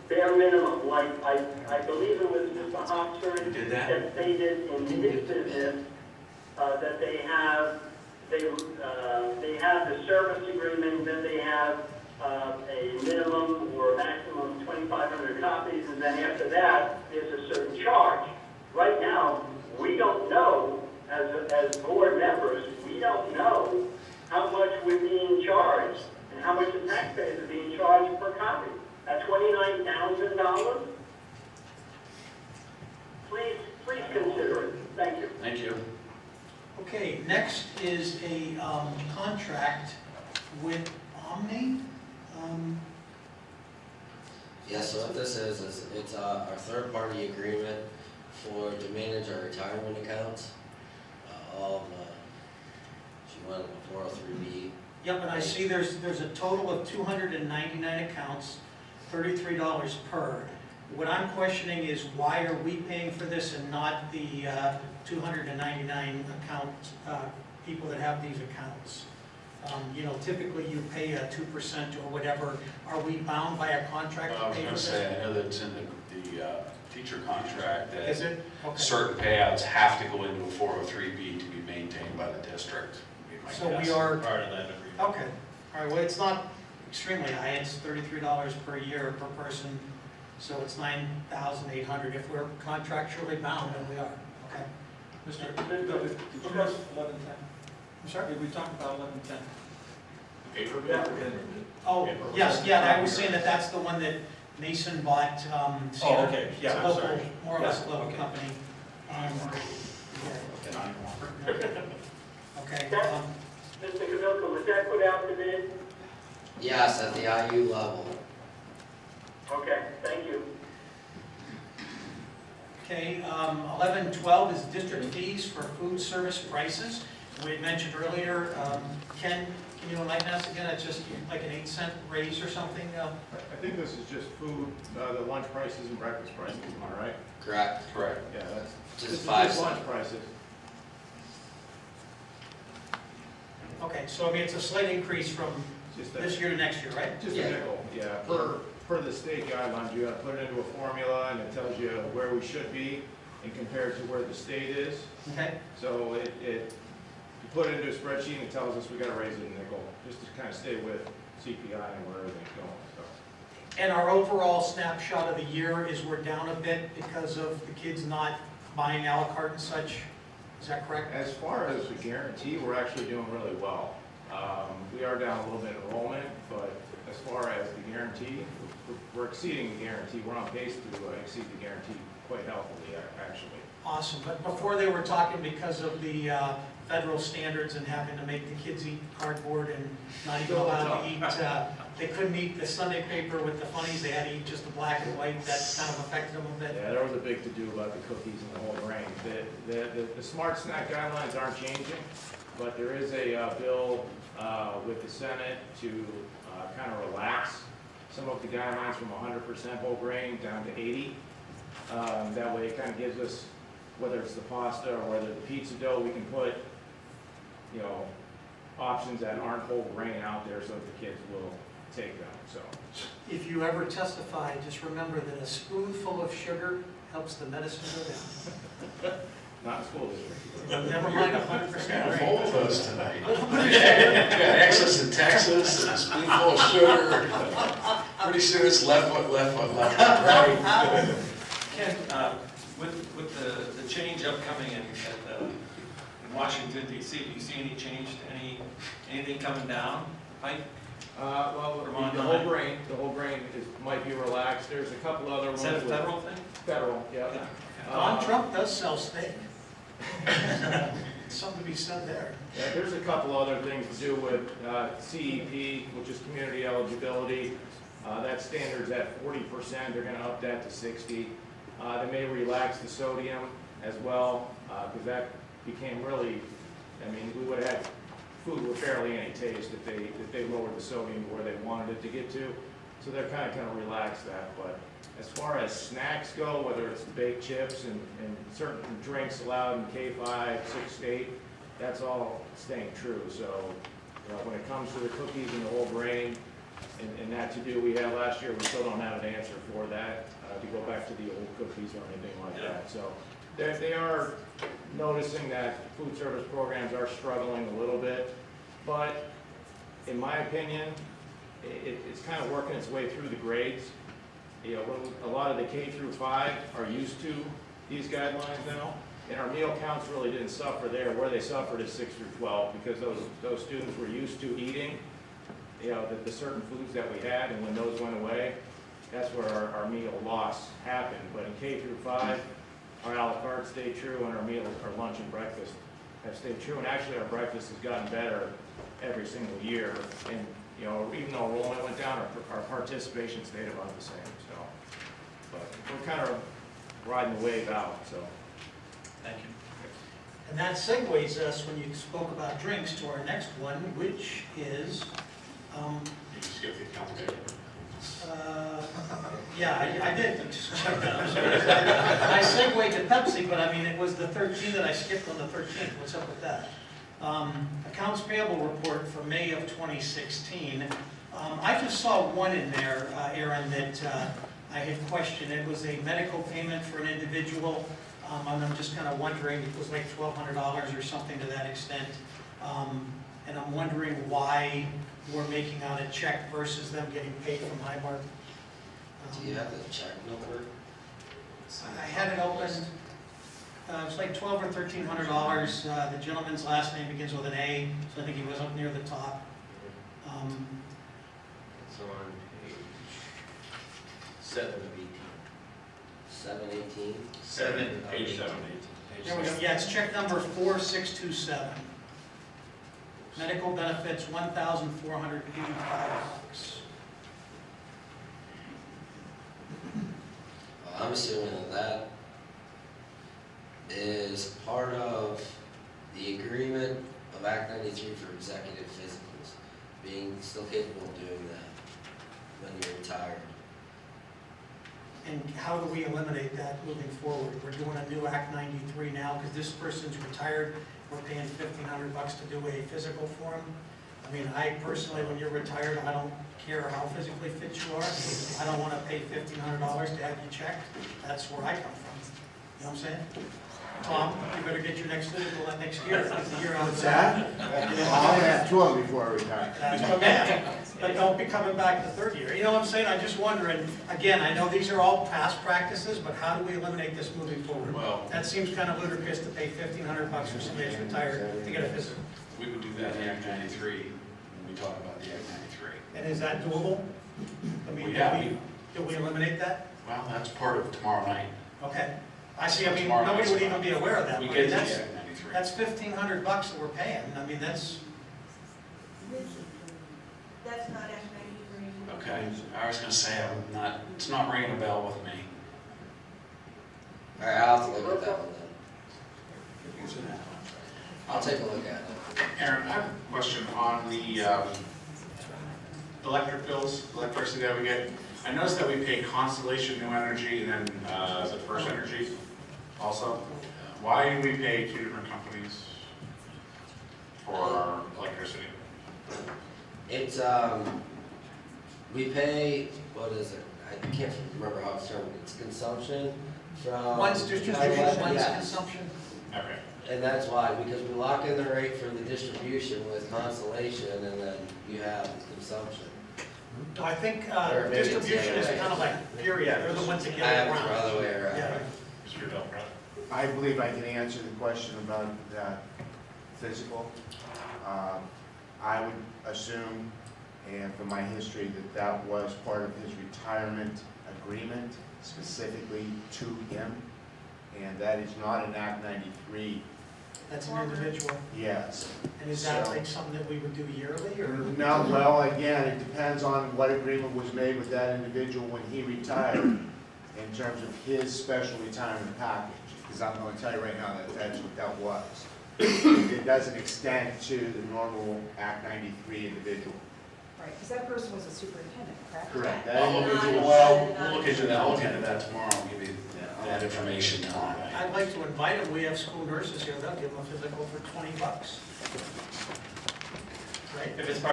bare minimum, like I believe it was Mr. Hofstern Did that? that stated in his business that they have the service agreement, then they have a minimum or a maximum of 2,500 copies, and then after that, there's a certain charge. Right now, we don't know, as board members, we don't know how much we're being charged and how much the taxpayers are being charged per copy. At $29,000? Please consider it. Thank you. Thank you. Okay, next is a contract with Omni. Yeah, so what this is it's our third-party agreement to manage our retirement accounts. All of she wanted a 403B. Yep, and I see there's a total of 299 accounts, $33 per. What I'm questioning is why are we paying for this and not the 299 account people that have these accounts? You know, typically you pay a 2% or whatever. Are we bound by a contract I to was pay going for to this? say, I know that it's in the teacher contract Is that it? Okay. certain payouts have to go into a 403B to be maintained by the district. would be my So we guess. are, Part of that agreement. okay. All right, well, it's not extremely high. It's $33 per year per person. So it's $9,800. If we're contractually bound, then we are. Okay. Mr. Did you miss 1110? I'm sorry? Did we talk about 1110? Paper Yeah. Oh, Paper. yes, yeah, I was saying that that's the one that Mason bought. Oh, Cedar. okay, It's yeah, a I'm local, sorry. more or less a Yeah, local okay. company. Yeah. Okay. Mr. Kavilka, was that put out to bid? Yes, at the IU level. Okay, thank you. Okay, 1112 is district fees for food service prices. We had mentioned earlier, Ken, can you enlighten us again? It's just like an 8-cent raise or something? I think this is just food, the lunch prices and breakfast prices, am I right? Correct. Correct. Yeah, that's, Just this is 5 just lunch cents. prices. Okay, so I mean, it's a slight increase from Just this a, year to next year, right? just Yeah. a nickel, yeah. Per the state guidelines, you gotta put it into a formula and it tells you where we should be and compared to where the state is. Okay, So you put it into a spreadsheet and it tells us we gotta raise it a nickel, just to kind of stay with CPI and where everything's going, so. and our overall snapshot of the year is we're down a bit because of the kids not buying a la carte and such. Is that correct? As far as the guarantee, we're actually doing really well. We are down a little bit in enrollment, but as far as the guarantee, we're exceeding the guarantee. We're on pace to exceed the guarantee quite healthily, actually. Awesome, but before they were talking because of the federal standards and having to make the kids eat cardboard and not even allowed to eat, they couldn't eat the Sunday paper with the funnies, they had to eat just the black and white, that kind of affected them a bit. Yeah, there was a big to-do about the cookies and the whole grain. The smart snack guidelines aren't changing, but there is a bill with the Senate to kind of relax some of the guidelines from 100% whole grain down to 80. That way it kind of gives us, whether it's the pasta or whether the pizza dough, we can put, you know, options that aren't whole grain out there so that the kids will take them, so. If you ever testify, just remember that a spoonful of sugar helps the medicine go down. Not in school district. Never mind 100% Full grain. of those tonight. Got Texas in Texas, and a spoonful of sugar. Pretty soon it's left foot, right. Ken, with the change upcoming in Washington DC, do you see any change to anything coming down the pipe? Well, Vermont the whole grain might be relaxed. There's a couple other ones. Is that a with- federal thing? Federal, yeah. Donald Trump does sell steak. Something to be said there. Yeah, there's a couple other things to do with CEP, which is community eligibility. That standard's at 40%, they're gonna up that to 60. They may relax the sodium as well, because that became really, I mean, we would have had food with barely any taste if they lowered the sodium to where they wanted it to get to. So they're kind of relaxed that, but as far as snacks go, whether it's the baked chips and certain drinks allowed in K5, 6, 8, that's all staying true. So, you know, when it comes to the cookies and the whole grain, And that to do we had last year, we still don't have an answer for that, to go back to the old cookies or anything like that. So they are noticing that food service programs are struggling a little bit, but in my opinion, it's kind of working its way through the grades. You know, when a lot of the K through 5 are used to these guidelines now, and our meal counts really didn't suffer there. Where they suffered is 6 through 12, because those students were used to eating, you know, the certain foods that we had, and when those went away, that's where our meal loss happened. But in K through 5, our a la carte stayed true, and our meal, our lunch and breakfast have stayed true. And actually, our breakfast has gotten better every single year. And you know, even though enrollment went down, our participation stayed about the same. So, but we're kind of riding the wave out. So, Thank you. And that segues us, when you spoke about drinks, to our next one, which is, You skip the account table. yeah, I did. I segued to Pepsi, but I mean, it was the 13 that I skipped on the 13th. What's up with that? Accounts payable report for May of 2016. I just saw one in there, Aaron, that I had questioned. It was a medical payment for an individual, and I'm just kind of wondering, it was like $1,200 or something to that extent. And I'm wondering why we're making out a check versus them getting paid from Highmark. Do you have the check number? I had it open. It was like $1,200 or $1,300. The gentleman's last name begins with an A, so I think he was up near the top. It's on page 7 of 18. 718. Page 7 of 18. There we go. Yeah, it's check number 4627. Medical benefits, $1,485. I'm assuming that is part of the agreement of Act 93 for executive physicals, being still capable of doing that when you're retired. And how do we eliminate that moving forward? We're doing a new Act 93 now because this person's retired. We're paying $1,500 to do a physical for him. I mean, I personally, when you're retired, I don't care how physically fit you are. I don't want to pay $1,500 to have you checked. That's where I come from. You know what I'm saying? Tom, you better get your next physical that next year. It's the year out of What's that? I'll have 2 of them before I retire. That's my man. But don't be coming back the third year. You know what I'm saying? I'm just wondering, again, I know these are all past practices, but how do we eliminate this moving forward? Well, That seems kind of ludicrous to pay $1,500 for somebody who's retired to get a physical. we would do that in Act 93 when we talk about the Act 93. And is that doable? I mean, Yeah. do we eliminate that? Well, that's part of tomorrow night. Okay. I see, I mean, Tomorrow nobody night's would even about- be aware of that. We but get to the that's- Act 93. That's $1,500 that we're paying. I mean, that's, That's not Act 93. Okay, I was gonna say, it's not ringing a bell with me. All right, I'll have to look at that one then. I'll take a look at it. Aaron, I have a question on the electric bills, electricity that we get. I noticed that we pay Constellation New Energy and then is it First Energy also. Why do we pay 2 different companies for our electricity? It's, we pay, what is it? I can't remember how it's termed. It's consumption from. one's distribution, one's Yes. consumption. Okay. And that's why, because we lock in the rate for the distribution with Constellation, and then you have consumption. No, I think Or maybe it's the distribution other is way. kind of like, period, they're the ones that I get have it it the around. other way around. Yeah. Mr. Delprat? I believe I can answer the question about that physical. I would assume, and from my history, that that was part of his retirement agreement specifically to him, and that is not an Act 93. That's an individual. Yes. And is that So- like something that we would do yearly, or? No, well, again, it depends on what agreement was made with that individual when he retired in terms of his special retirement package. Because I'm going to tell you right now that that's what that was. It doesn't extend to the normal Act 93 individual. Right, because that person was a superintendent, correct? Correct. I'll That look into individual. we'll look into that, I'll look into that tomorrow, and give you that information tomorrow night. I'd like to invite them, we have school nurses here, they'll give them a physical for $20. Right? If it's part